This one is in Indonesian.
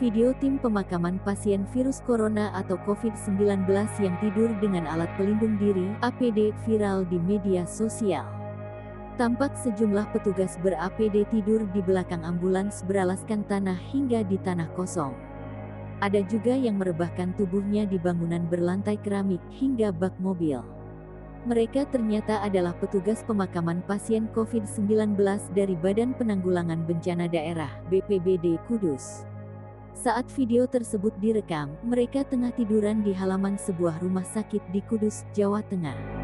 Video tim pemakaman pasien virus corona atau COVID-19 yang tidur dengan alat pelindung diri (APD) viral di media sosial. Tampak sejumlah petugas ber-APD tidur di belakang ambulans beralaskan tanah hingga di tanah kosong. Ada juga yang merebahkan tubuhnya di bangunan berlantai keramik hingga bak mobil. Mereka ternyata adalah petugas pemakaman pasien COVID-19 dari Badan Penanggulangan Bencana Daerah (BPBD) Kudus. Saat video tersebut direkam, mereka tengah tiduran di halaman sebuah rumah sakit di Kudus, Jawa Tengah.